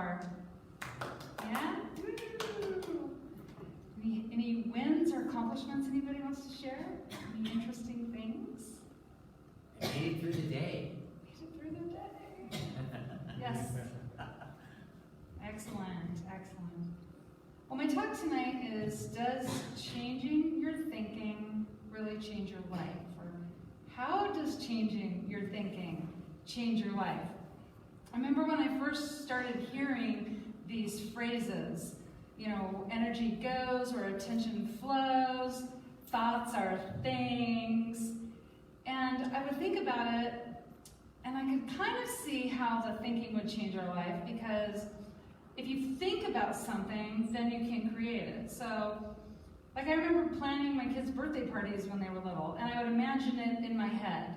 far? Yeah? Woo! Any wins or accomplishments anybody wants to share? Any interesting things? I made it through the day. Made it through the day. Yes. Excellent, excellent. Well, my talk tonight is, does changing your thinking really change your life? Or how does changing your thinking change your life? I remember when I first started hearing these phrases, you know, energy goes where attention flows, thoughts are things, and I would think about it, and I could kind of see how the thinking would change our life, because if you think about something, then you can create it. So, like, I remember planning my kids' birthday parties when they were little, and I would imagine it in my head.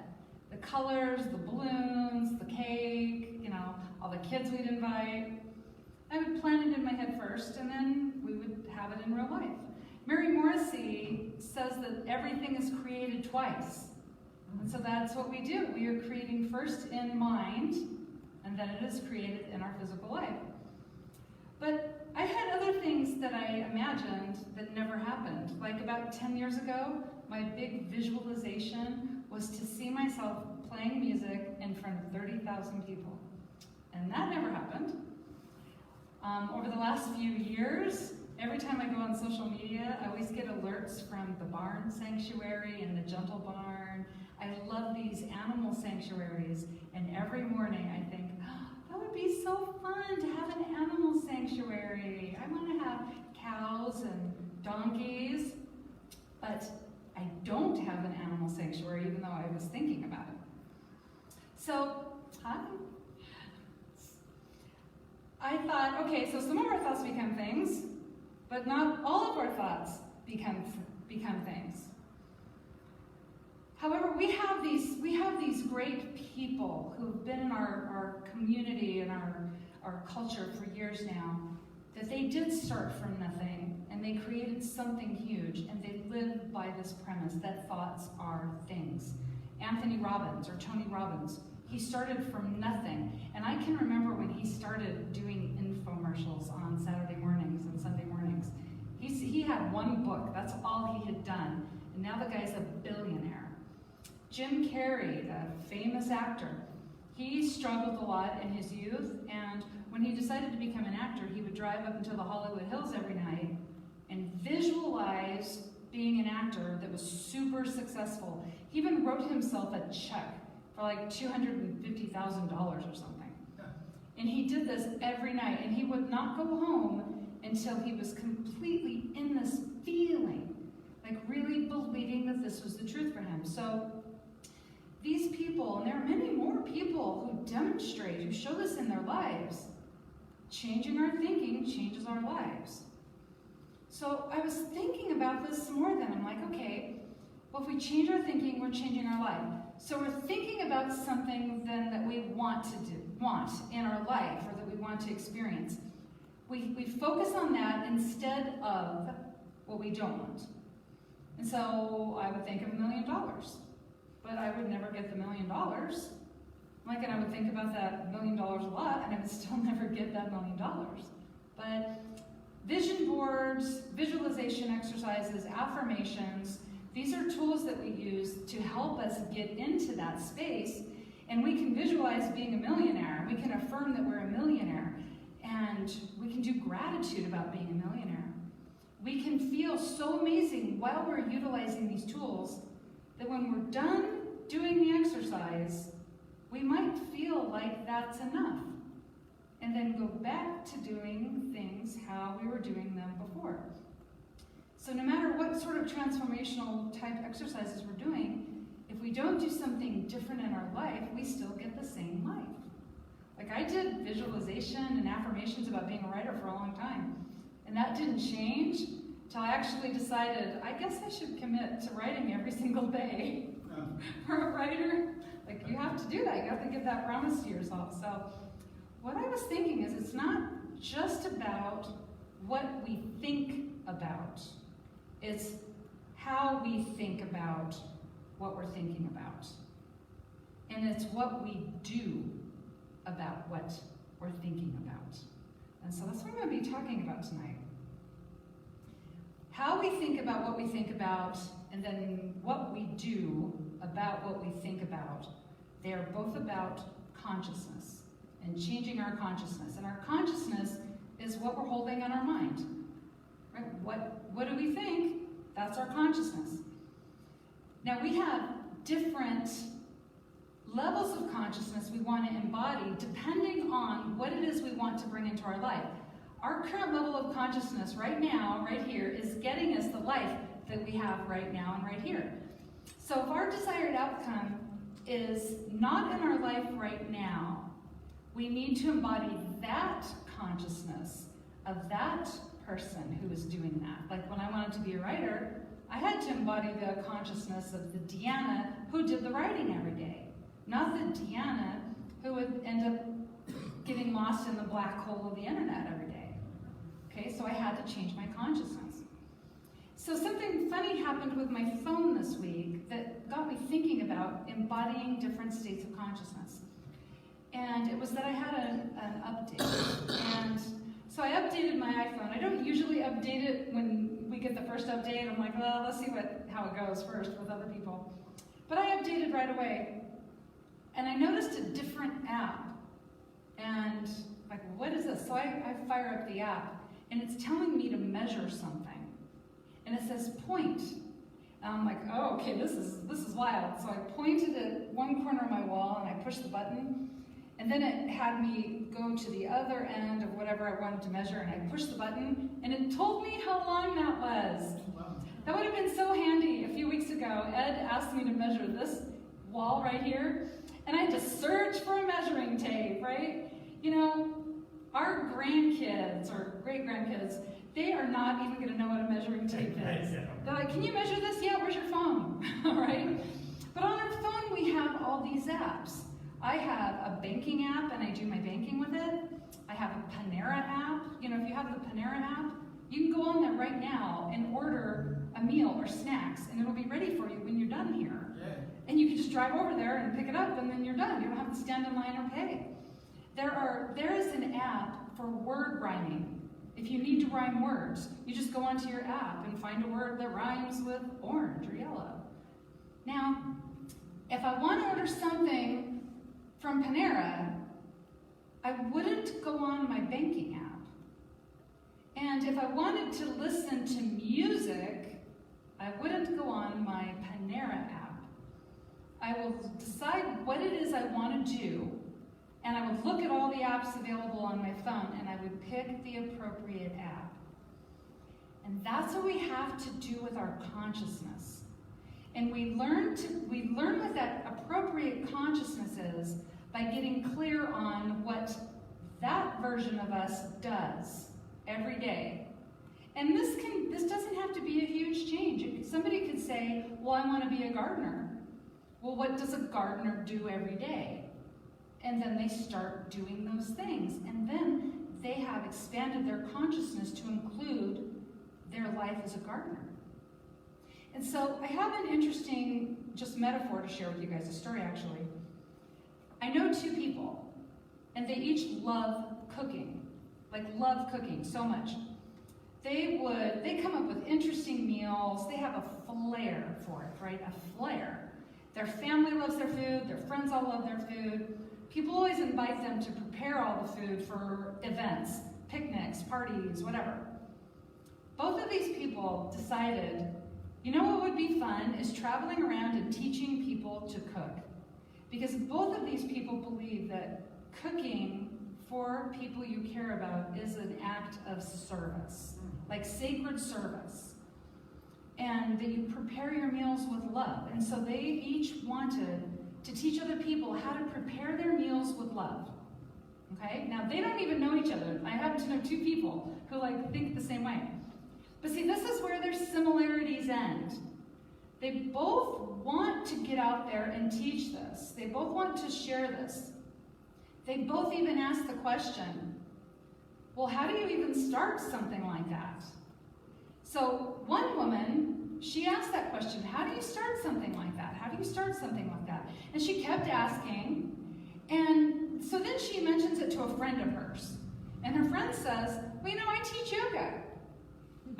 The colors, the balloons, the cake, you know, all the kids we'd invite. I would plan it in my head first, and then we would have it in real life. Mary Morrissey says that everything is created twice. And so that's what we do. We are creating first in mind, and then it is created in our physical life. But I had other things that I imagined that never happened. Like about 10 years ago, my big visualization was to see myself playing music in front of 30,000 people. And that never happened. Over the last few years, every time I go on social media, I always get alerts from the barn sanctuary and the gentle barn. I love these animal sanctuaries, and every morning I think, oh, that would be so fun to have an animal sanctuary. I want to have cows and donkeys, but I don't have an animal sanctuary, even though I was thinking about it. So, hi. I thought, okay, so some of our thoughts become things, but not all of our thoughts become things. However, we have these great people who've been in our community and our culture for years now, that they did start from nothing, and they created something huge, and they live by this premise that thoughts are things. Anthony Robbins, or Tony Robbins, he started from nothing, and I can remember when he started doing infomercials on Saturday mornings and Sunday mornings. He had one book, that's all he had done, and now the guy's a billionaire. Jim Carrey, the famous actor, he struggled a lot in his youth, and when he decided to become an actor, he would drive up into the Hollywood Hills every night and visualize being an actor that was super successful. He even wrote himself a check for like $250,000 or something. And he did this every night, and he would not go home until he was completely in this feeling, like really believing that this was the truth for him. So these people, and there are many more people who demonstrate, who show this in their lives, changing our thinking changes our lives. So I was thinking about this more then. I'm like, okay, well, if we change our thinking, we're changing our life. So we're thinking about something then that we want in our life, or that we want to experience. We focus on that instead of what we don't want. And so I would think of $1 million, but I would never get the $1 million. Like, and I would think about that $1 million a lot, and I would still never get that $1 million. But vision boards, visualization exercises, affirmations, these are tools that we use to help us get into that space, and we can visualize being a millionaire. We can affirm that we're a millionaire, and we can do gratitude about being a millionaire. We can feel so amazing while we're utilizing these tools that when we're done doing the exercise, we might feel like that's enough, and then go back to doing things how we were doing them before. So no matter what sort of transformational type exercises we're doing, if we don't do something different in our life, we still get the same life. Like, I did visualization and affirmations about being a writer for a long time, and that didn't change until I actually decided, I guess I should commit to writing every single day. For a writer, like, you have to do that. You have to give that promise to yourself. So what I was thinking is, it's not just about what we think about. It's how we think about what we're thinking about. And it's what we do about what we're thinking about. And so that's what I'm going to be talking about tonight. How we think about what we think about, and then what we do about what we think about. They are both about consciousness and changing our consciousness. And our consciousness is what we're holding in our mind. Right? What do we think? That's our consciousness. Now we have different levels of consciousness we want to embody depending on what it is we want to bring into our life. Our current level of consciousness right now, right here, is getting us the life that we have right now and right here. So if our desired outcome is not in our life right now, we need to embody that consciousness of that person who is doing that. Like when I wanted to be a writer, I had to embody the consciousness of the Deanna who did the writing every day. Not the Deanna who would end up getting lost in the black hole of the internet every day. Okay, so I had to change my consciousness. So something funny happened with my phone this week that got me thinking about embodying different states of consciousness. And it was that I had an update. And so I updated my iPhone. I don't usually update it when we get the first update. I'm like, well, let's see how it goes first with other people. But I updated right away. And I noticed a different app. And like, what is this? So I fire up the app. And it's telling me to measure something. And it says point. And I'm like, oh, okay, this is wild. So I pointed at one corner of my wall and I pushed the button. And then it had me go to the other end of whatever I wanted to measure, and I pushed the button, and it told me how long that was. That would have been so handy a few weeks ago. Ed asked me to measure this wall right here, and I had to search for a measuring tape, right? You know, our grandkids or great-grandkids, they are not even going to know what a measuring tape is. They're like, can you measure this? Yeah, where's your phone? All right? But on our phone, we have all these apps. I have a banking app, and I do my banking with it. I have a Panera app. You know, if you have the Panera app, you can go on there right now and order a meal or snacks, and it'll be ready for you when you're done here. Yeah. And you can just drive over there and pick it up, and then you're done. You don't have to stand in line or pay. There is an app for word rhyming. If you need to rhyme words, you just go onto your app and find a word that rhymes with orange or yellow. Now, if I want to order something from Panera, I wouldn't go on my banking app. And if I wanted to listen to music, I wouldn't go on my Panera app. I will decide what it is I want to do, and I would look at all the apps available on my phone, and I would pick the appropriate app. And that's what we have to do with our consciousness. And we learn what that appropriate consciousness is by getting clear on what that version of us does every day. And this doesn't have to be a huge change. Somebody could say, well, I want to be a gardener. Well, what does a gardener do every day? And then they start doing those things. And then they have expanded their consciousness to include their life as a gardener. And so I have an interesting just metaphor to share with you guys, a story actually. I know two people, and they each love cooking, love cooking so much. They come up with interesting meals. They have a flair for it, right? A flair. Their family loves their food. Their friends all love their food. People always invite them to prepare all the food for events, picnics, parties, whatever. Both of these people decided, you know what would be fun is traveling around and teaching people to cook. Because both of these people believe that cooking for people you care about is an act of service, like sacred service. And that you prepare your meals with love. And so they each wanted to teach other people how to prepare their meals with love. Okay? Now, they don't even know each other. I happen to know two people who think the same way. But see, this is where their similarities end. They both want to get out there and teach this. They both want to share this. They both even ask the question, well, how do you even start something like that? So one woman, she asked that question, how do you start something like that? How do you start something like that? And she kept asking, and so then she mentions it to a friend of hers. And her friend says, well, I teach yoga.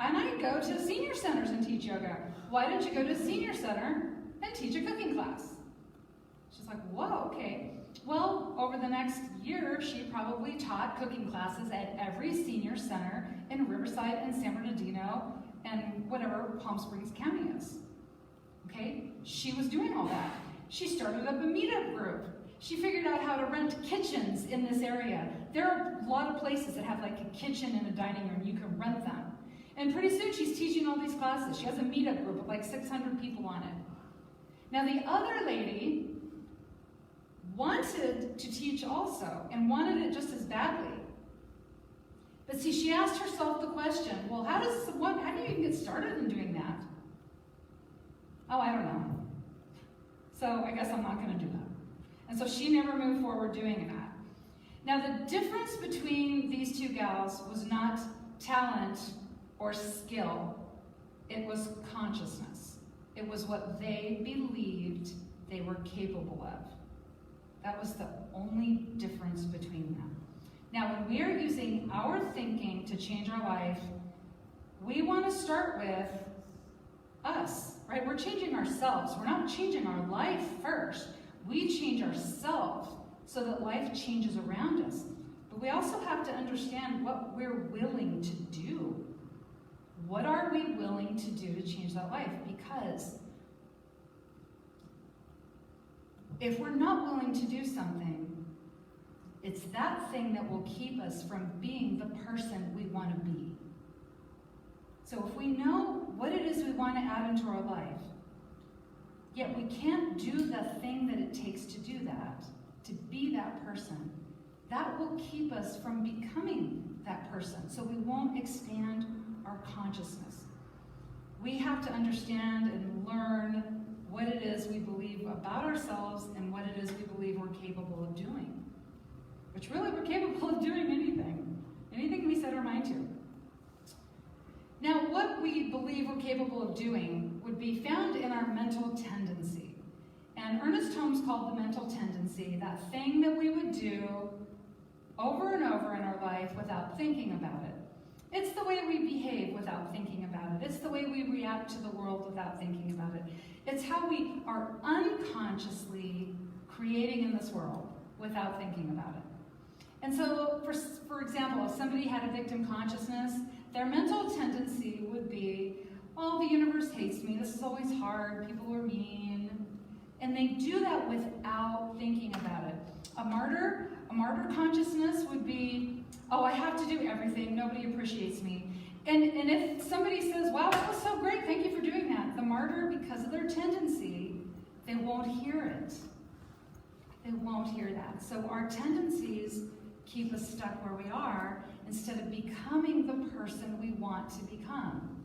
And I go to senior centers and teach yoga. Why don't you go to a senior center and teach a cooking class? She's like, whoa, okay. Well, over the next year, she probably taught cooking classes at every senior center in Riverside and San Bernardino and whatever Palm Springs County is. Okay? She was doing all that. She started up a meetup group. She figured out how to rent kitchens in this area. There are a lot of places that have like a kitchen and a dining room. You can rent them. And pretty soon she's teaching all these classes. She has a meetup group with like 600 people on it. Now the other lady wanted to teach also and wanted it just as badly. But see, she asked herself the question, well, how do you even get started in doing that? Oh, I don't know. So I guess I'm not going to do that. And so she never moved forward doing that. Now the difference between these two gals was not talent or skill. It was consciousness. It was what they believed they were capable of. That was the only difference between them. Now, when we are using our thinking to change our life, we want to start with us, right? We're changing ourselves. We're not changing our life first. We change ourselves so that life changes around us. But we also have to understand what we're willing to do. What are we willing to do to change that life? Because if we're not willing to do something, it's that thing that will keep us from being the person we want to be. So if we know what it is we want to add into our life, yet we can't do the thing that it takes to do that, to be that person, that will keep us from becoming that person. So we won't expand our consciousness. We have to understand and learn what it is we believe about ourselves and what it is we believe we're capable of doing. Which really, we're capable of doing anything we set our mind to. Now, what we believe we're capable of doing would be found in our mental tendency. And Ernest Holmes called the mental tendency that thing that we would do over and over in our life without thinking about it. It's the way we behave without thinking about it. It's the way we react to the world without thinking about it. It's how we are unconsciously creating in this world without thinking about it. And so, for example, if somebody had a victim consciousness, their mental tendency would be, oh, the universe hates me, this is always hard, people are mean. And they do that without thinking about it. A martyr consciousness would be, oh, I have to do everything, nobody appreciates me. And if somebody says, wow, that was so great, thank you for doing that, the martyr, because of their tendency, they won't hear it. They won't hear that. So our tendencies keep us stuck where we are instead of becoming the person we want to become.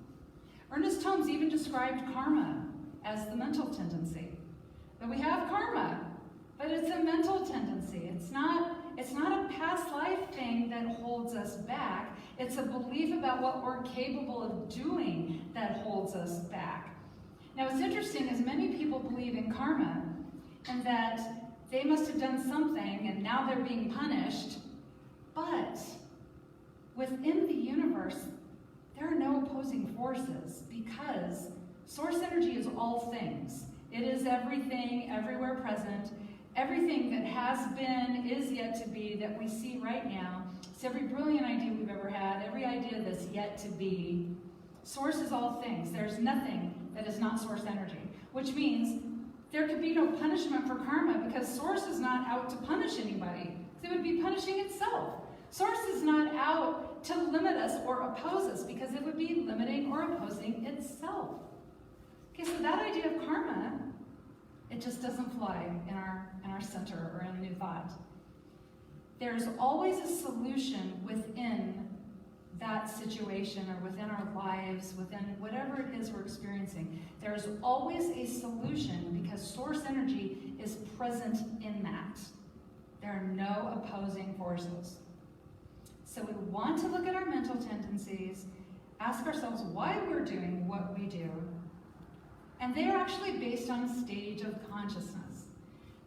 Ernest Holmes even described karma as the mental tendency. That we have karma, but it's a mental tendency. It's not a past life thing that holds us back. It's a belief about what we're capable of doing that holds us back. Now what's interesting is many people believe in karma and that they must have done something and now they're being punished. But within the universe, there are no opposing forces because source energy is all things. It is everything, everywhere present. Everything that has been, is yet to be, that we see right now. It's every brilliant idea we've ever had, every idea that's yet to be. Source is all things. There's nothing that is not source energy, which means there could be no punishment for karma because source is not out to punish anybody. It would be punishing itself. Source is not out to limit us or oppose us because it would be limiting or opposing itself. Okay, so that idea of karma, it just doesn't fly in our center or in New Thought. There's always a solution within that situation or within our lives, within whatever it is we're experiencing. There's always a solution because source energy is present in that. There are no opposing forces. So we want to look at our mental tendencies, ask ourselves why we're doing what we do, and they are actually based on a stage of consciousness.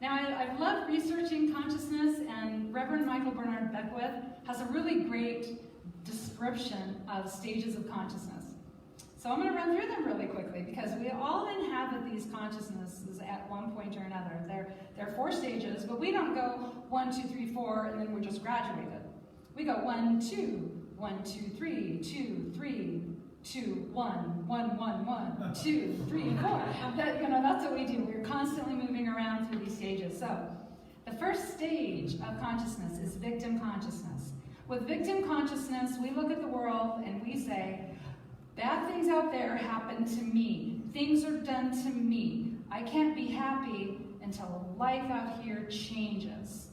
Now, I've loved researching consciousness, and Reverend Michael Bernard Beckwith has a a really great description of stages of consciousness. So I'm going to run through them really quickly because we all inhabit these consciousnesses at one point or another. There are 4 stages, but we don't go 1, 2, 3, 4, and then we're just graduated. We go 1, 2, 1, 2, 3, 2, 3, 2, 1, 1, 1, 1, 2, 3, 4. That's what we do. We're constantly moving around through these stages. So the first stage of consciousness is victim consciousness. With victim consciousness, we look at the world and we say, bad things out there happen to me. Things are done to me. I can't be happy until life out here changes.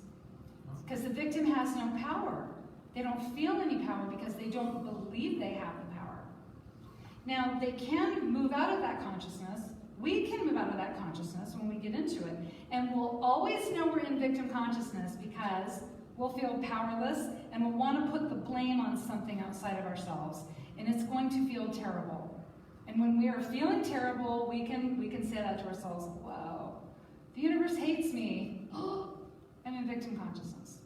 Because the victim has no power. They don't feel any power because they don't believe they have the power. Now, they can move out of that consciousness. We can move out of that consciousness when we get into it. And we'll always know we're in victim consciousness because we'll feel powerless and we'll want to put the blame on something outside of ourselves. And it's going to feel terrible. And when we are feeling terrible, we can say that to ourselves, wow, the universe hates me. I'm in victim consciousness.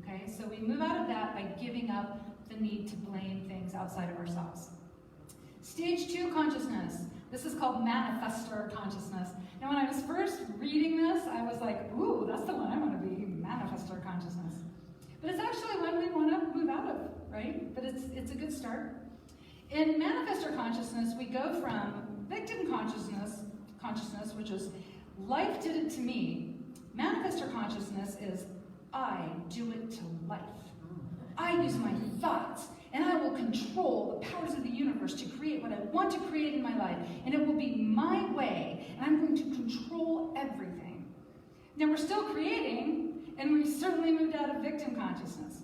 Okay, so we move out of that by giving up the need to blame things outside of ourselves. Stage 2 consciousness. This is called manifestor consciousness. Now when I was first reading this, I was like, ooh, that's the one I want to be, manifestor consciousness. But it's actually one we want to move out of, right? But it's a good start. In manifestor consciousness, we go from victim consciousness, which is life did it to me. Manifestor consciousness is I do it to life. I use my thoughts, and I will control the powers of the universe to create what I want to create in my life, and it will be my way, and I'm going to control everything. Now, we're still creating, and we've certainly moved out of victim consciousness.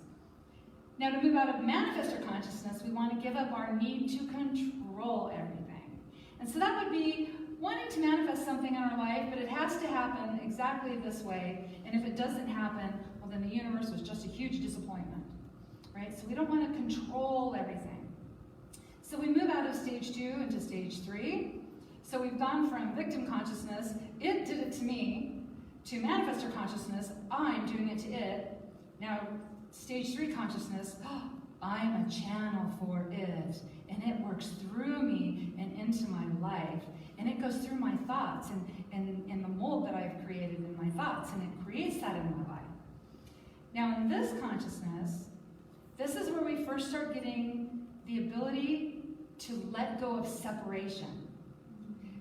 Now, to move out of manifestor consciousness, we want to give up our need to control everything. And so that would be wanting to manifest something in our life, but it has to happen exactly this way, and if it doesn't happen, well, then the universe was just a huge disappointment, right? So we don't want to control everything. So we move out of stage 2 into stage 3. So we've gone from victim consciousness, it did it to me, to manifestor consciousness, I'm doing it to it. Now, stage 3 consciousness, I'm a channel for it, and it works through me and into my life, and it goes through my thoughts and the mold that I've created in my thoughts, and it creates that in my life. Now, in this consciousness, this is where we first start getting the ability to let go of separation.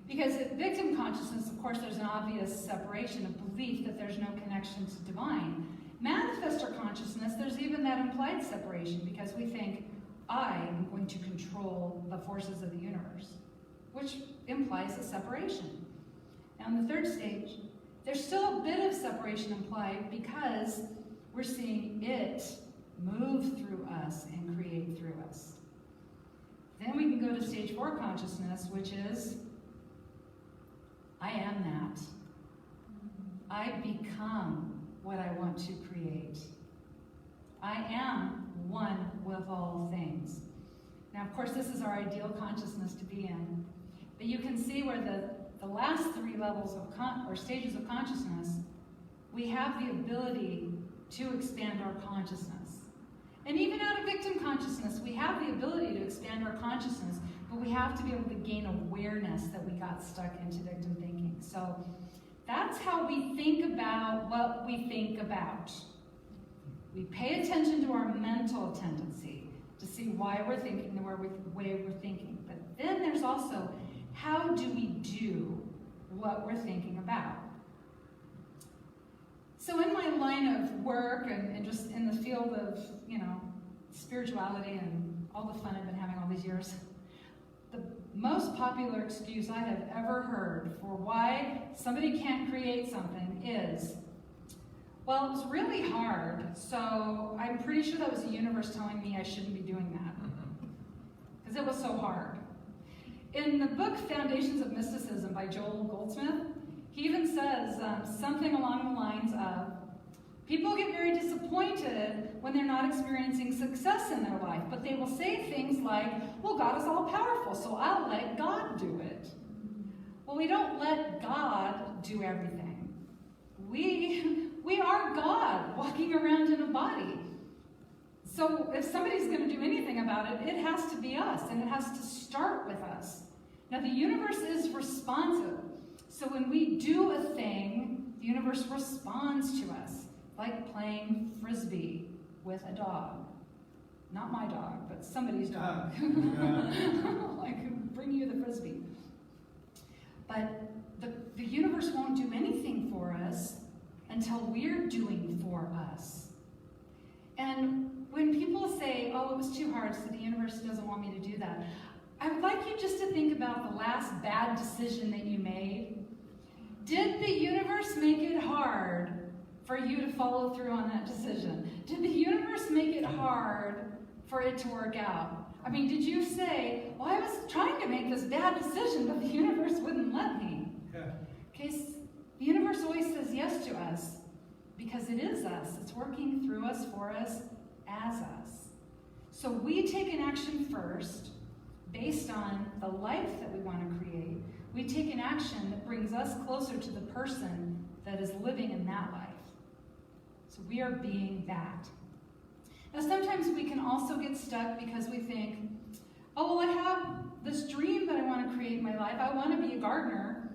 Because in victim consciousness, of course, there's an obvious separation of belief that there's no connection to divine. Manifestor consciousness, there's even that implied separation because we think, I am going to control the forces of the universe, which implies a separation. Now in the third stage, there's still a bit of separation implied because we're seeing it move through us and create through us. Then we can go to stage 4 consciousness, which is, I am that. I become what I want to create. I am one with all things. Now, of course, this is our ideal consciousness to be in. But you can see where the last 3 levels of or stages of consciousness, we have the ability to expand our consciousness. And even out of victim consciousness, we have the ability to expand our consciousness, but we have to be able to gain awareness that we got stuck into victim thinking. So that's how we think about what we think about. We pay attention to our mental tendency to see why we're thinking the way we're thinking. But then there's also, how do we do what we're thinking about? So in my line of work and just in the field of, spirituality and all the fun I've been having all these years, the most popular excuse I have ever heard for why somebody can't create something is, well, it was really hard, so I'm pretty sure that was the universe telling me I shouldn't be doing that, because it was so hard. In the book Foundations of Mysticism by Joel Goldsmith, he even says something along the lines of, people get very disappointed when they're not experiencing success in their life, but they will say things like, well, God is all powerful, so I'll let God do it. Well, we don't let God do everything. We are God walking around in a body. So if somebody's going to do anything about it, it has to be us, and it has to start with us. Now, the universe is responsive. So when we do a thing, the universe responds to us, like playing Frisbee with a dog. Not my dog, but somebody's dog. Like, bring you the Frisbee. But the universe won't do anything for us until we're doing for us. And when people say, oh, it was too hard, so the universe doesn't want me to do that, I would like you just to think about the last bad decision that you made. Did the universe make it hard for you to follow through on that decision? Did the universe make it hard for it to work out? I mean, did you say, well, I was trying to make this bad decision, but the universe wouldn't let me? Yeah. Okay, the universe always says yes to us because it is us. It's working through us, for us, as us. So we take an action first based on the life that we want to create. We take an action that brings us closer to the person that is living in that life. So we are being that. Now, sometimes we can also get stuck because we think, oh, well, I have this dream that I want to create in my life. I want to be a gardener,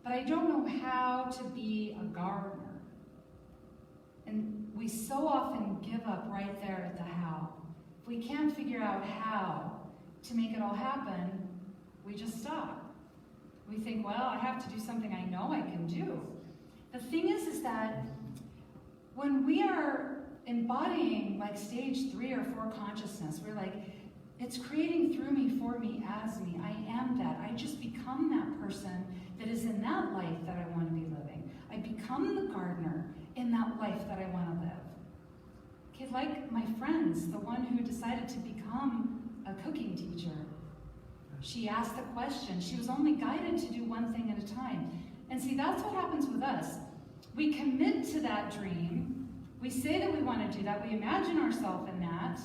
but I don't know how to be a gardener. And we so often give up right there at the how. If we can't figure out how to make it all happen, we just stop. We think, well, I have to do something I know I can do. The thing is that when we are embodying like stage 3 or 4 consciousness, we're like, it's creating through me, for me, as me. I am that. I just become that person that is in that life that I want to be living. I become the gardener in that life that I want to live. Okay, like my friends, the one who decided to become a cooking teacher. She asked the question. She was only guided to do one thing at a time. And see, that's what happens with us. We commit to that dream. We say that we want to do that. We imagine ourselves in that.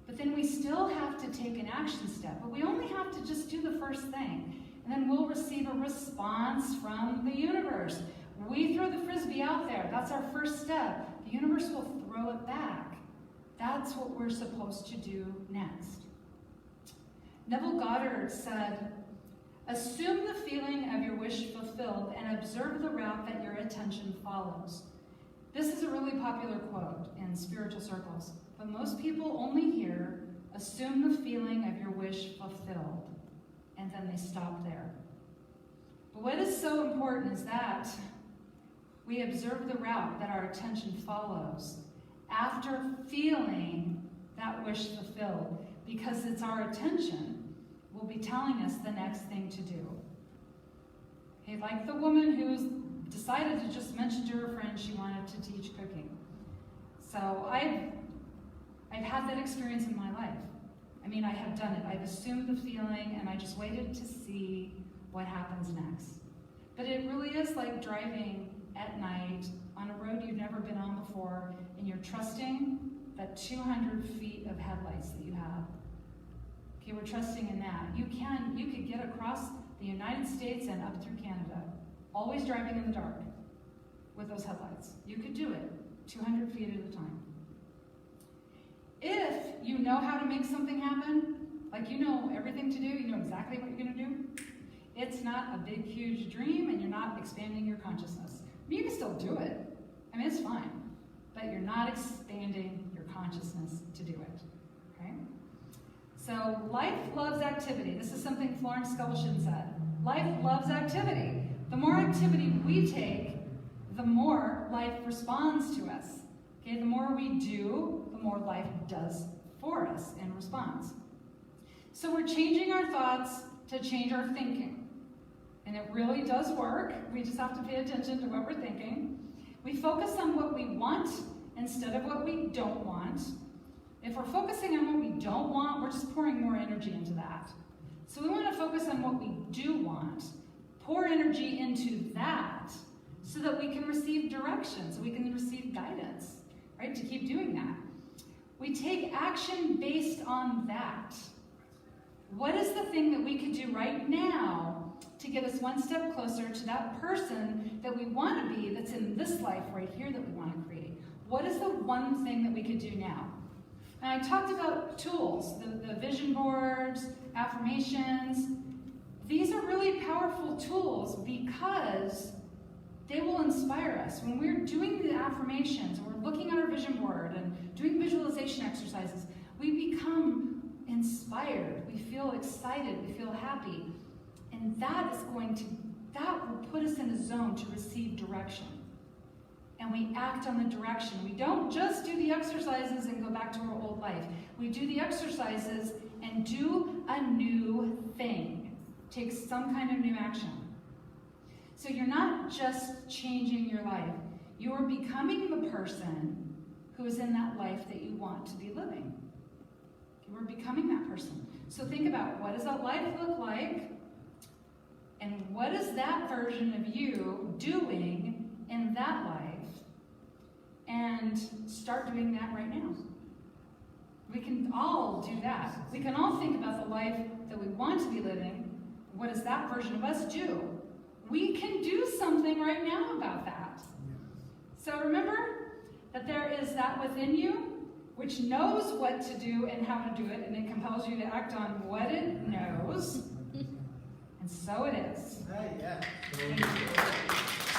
But then we still have to take an action step. But we only have to just do the first thing. And then we'll receive a response from the universe. We throw the Frisbee out there. That's our first step. The universe will throw it back. That's what we're supposed to do next. Neville Goddard said, assume the feeling of your wish fulfilled and observe the route that your attention follows. This is a really popular quote in spiritual circles, but most people only hear, assume the feeling of your wish fulfilled, and then they stop there. But what is so important is that we observe the route that our attention follows after feeling that wish fulfilled, because it's our attention will be telling us the next thing to do. Okay, like the woman who's decided to just mention to her friend she wanted to teach cooking. So I've had that experience in my life. I mean, I have done it. I've assumed the feeling and I just waited to see what happens next. But it really is like driving at night on a road you've never been on before, and you're trusting that 200 feet of headlights that you have. Okay, we're trusting in that. You could get across the United States and up through Canada, always driving in the dark with those headlights. You could do it 200 feet at a time. If you know how to make something happen, like you know everything to do, you know exactly what you're going to do, it's not a big, huge dream and you're not expanding your consciousness. I mean, you can still do it. I mean, it's fine. But you're not expanding your consciousness to do it. Okay? So life loves activity. This is something Florence Scotian said. Life loves activity. The more activity we take, the more life responds to us. Okay? The more we do, the more life does for us in response. So we're changing our thoughts to change our thinking. And it really does work. We just have to pay attention to what we're thinking. We focus on what we want instead of what we don't want. If we're focusing on what we don't want, we're just pouring more energy into that. So we want to focus on what we do want, pour energy into that, so that we can receive direction, so we can receive guidance, right, to keep doing that. We take action based on that. What is the thing that we could do right now to get us one step closer to that person that we want to be, that's in this life right here that we want to create? What is the one thing that we could do now? And I talked about tools, the vision boards, affirmations. These are really powerful tools because they will inspire us. When we're doing the affirmations, and we're looking at our vision board and doing visualization exercises, we become inspired. We feel excited. We feel happy. And that will put us in a zone to receive direction. And we act on the direction. We don't just do the exercises and go back to our old life. We do the exercises and do a new thing. Take some kind of new action. So you're not just changing your life. You are becoming the person who is in that life that you want to be living. You are becoming that person. So think about, what does that life look like? And what is that version of you doing in that life? And start doing that right now. We can all do that. We can all think about the life that we want to be living. What does that version of us do? We can do something right now about that. So remember that there is that within you which knows what to do and how to do it, and it compels you to act on what it knows. And so it is. Yeah. Thank you.